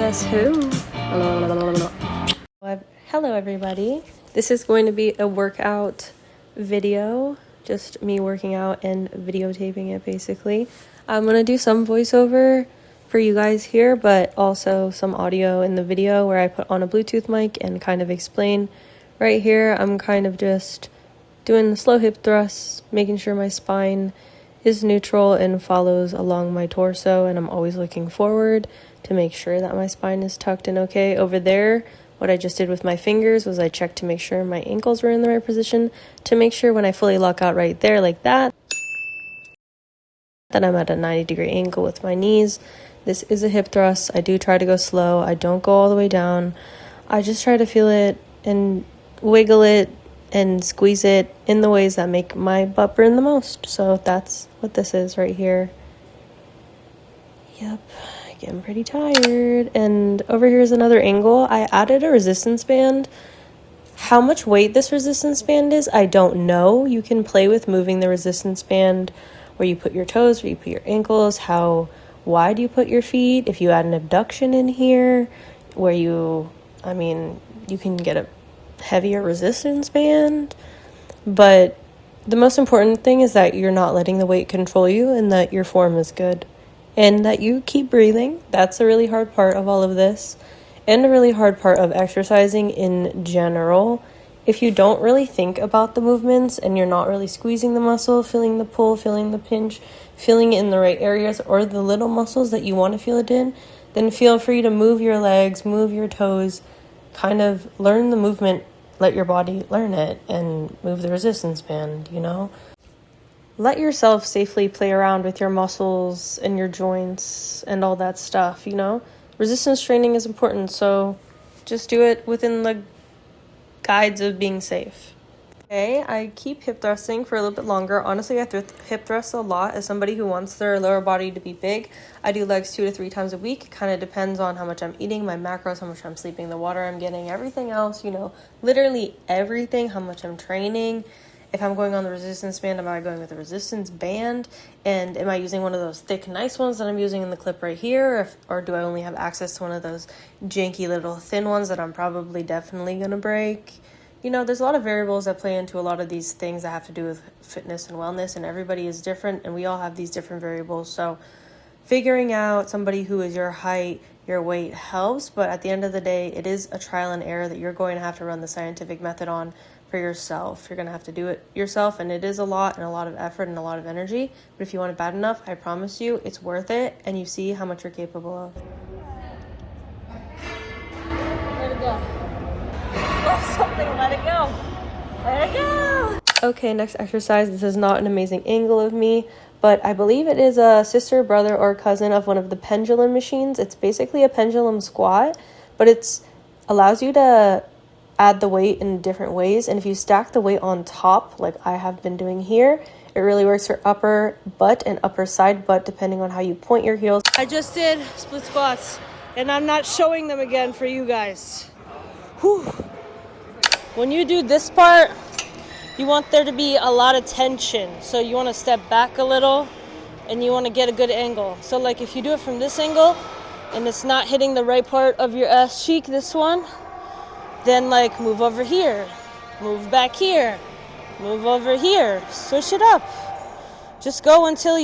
Guess who? Hello everybody. This is going to be a workout video, just me working out and videotaping it basically. I'm going to do some voiceover for you guys here, but also some audio in the video where I put on a Bluetooth mic and kind of explain. Right here, I'm kind of just doing the slow hip thrusts, making sure my spine is neutral and follows along my torso, and I'm always looking forward to make sure that my spine is tucked and okay. Over there, what I just did with my fingers was I checked to make sure my ankles were in the right position, to make sure when I fully lock out right there like that, that I'm at a 90-degree angle with my knees. This is a hip thrust. I do try to go slow. I don't go all the way down. I just try to feel it and wiggle it and squeeze it in the ways that make my butt burn the most. So that's what this is right here. Yep, getting pretty tired. And over here is another angle. I added a resistance band. How much weight this resistance band is, I don't know. You can play with moving the resistance band, where you put your toes, where you put your ankles, how wide you put your feet. If you add an abduction in here, where you can get a heavier resistance band. But the most important thing is that you're not letting the weight control you, and that your form is good, and that you keep breathing. That's a really hard part of all of this, and a really hard part of exercising in general. If you don't really think about the movements and you're not really squeezing the muscle, feeling the pull, feeling the pinch, feeling it in the right areas, or the little muscles that you want to feel it in, then feel free to move your legs, move your toes, kind of learn the movement, let your body learn it, and move the resistance band, Let yourself safely play around with your muscles and your joints and all that stuff, Resistance training is important, so just do it within the guides of being safe. Okay, I keep hip thrusting for a little bit longer. Honestly, I hip thrust a lot as somebody who wants their lower body to be big. I do legs 2 to 3 times a week. Kind of depends on how much I'm eating, my macros, how much I'm sleeping, the water I'm getting, everything else, literally everything, how much I'm training. If I'm going on the resistance band, am I going with the resistance band? And am I using one of those thick, nice ones that I'm using in the clip right here? Or do I only have access to one of those janky little thin ones that I'm probably definitely going to break? There's a lot of variables that play into a lot of these things that have to do with fitness and wellness, and everybody is different, and we all have these different variables. So figuring out somebody who is your height, your weight helps, but at the end of the day, it is a trial and error that you're going to have to run the scientific method on for yourself. You're going to have to do it yourself, and it is a lot of effort and a lot of energy. But if you want it bad enough, I promise you it's worth it, and you see how much you're capable of. Let it go. Love something, let it go. Let it go. Okay, next exercise. This is not an amazing angle of me, but I believe it is a sister, brother, or cousin of one of the Pendulum machines. It's basically a pendulum squat, but it allows you to add the weight in different ways, and if you stack the weight on top like I have been doing here, it really works for upper butt and upper side butt depending on how you point your heels. I just did split squats, and I'm not showing them again for you guys. Whew. When you do this part, you want there to be a lot of tension, so you want to step back a little and you want to get a good angle. So like if you do it from this angle and it's not hitting the right part of your ass cheek, this one, then like move over here, move back here, move over here, switch it up. Just go until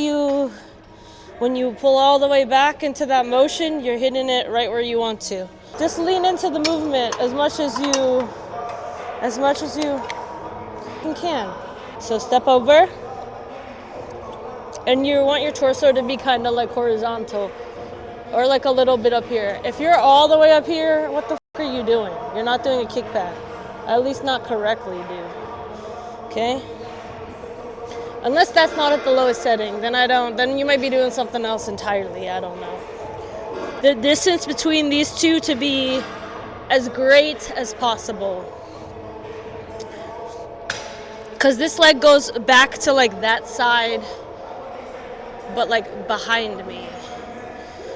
when you pull all the way back into that motion, you're hitting it right where you want to. Just lean into the movement as much as you can. So step over, and you want your torso to be kind of like horizontal, or like a little bit up here. If you're all the way up here, what the are you doing? You're not doing a kickback. At least not correctly, dude. Okay? Unless that's not at the lowest setting, then you might be doing something else entirely. I don't know. The distance between these two to be as great as possible. Because this leg goes back to like that side, but like behind me.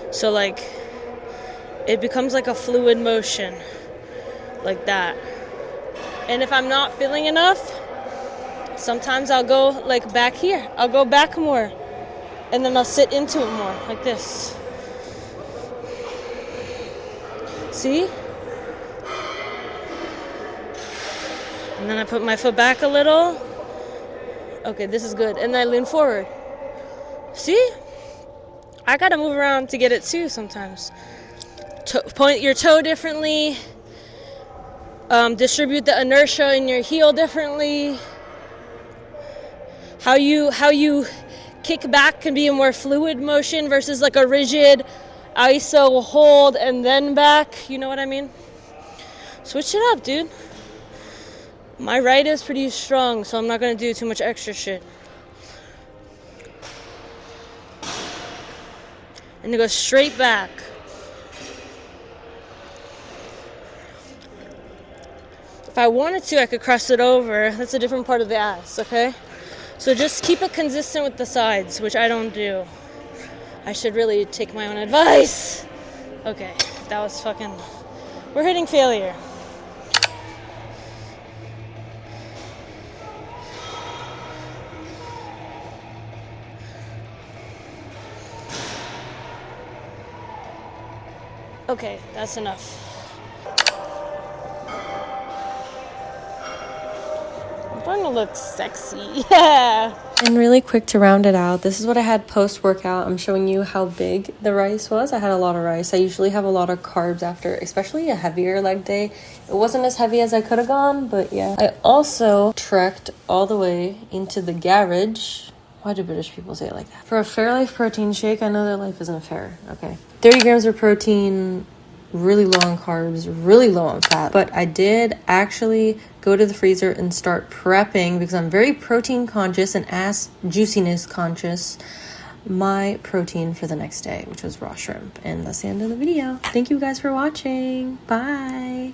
So like it becomes like a fluid motion, like that. And if I'm not feeling enough, sometimes I'll go like back here. I'll go back more, and then I'll sit into it more, like this. See? And then I put my foot back a little. Okay, this is good. And then I lean forward. See? I gotta move around to get it too sometimes. Point your toe differently. Distribute the inertia in your heel differently. How you kick back can be a more fluid motion versus like a rigid iso hold and then back. You know what I mean? Switch it up, dude. My right is pretty strong, so I'm not gonna do too much extra shit. And it goes straight back. If I wanted to, I could cross it over. That's a different part of the ass, okay? So just keep it consistent with the sides, which I don't do. I should really take my own advice. Okay, that was fucking... We're hitting failure. Okay, that's enough. I'm starting to look sexy. Yeah. And really quick to round it out, this is what I had post-workout. I'm showing you how big the rice was. I had a lot of rice. I usually have a lot of carbs after, especially a heavier leg day. It wasn't as heavy as I could have gone, but yeah. I also trekked all the way into the garage. Why do British people say it like that? For a Fairlife protein shake, I know their life isn't fair. Okay. 30 grams of protein, really low on carbs, really low on fat. But I did actually go to the freezer and start prepping, because I'm very protein conscious and ass juiciness conscious, my protein for the next day, which was raw shrimp. And that's the end of the video. Thank you guys for watching. Bye.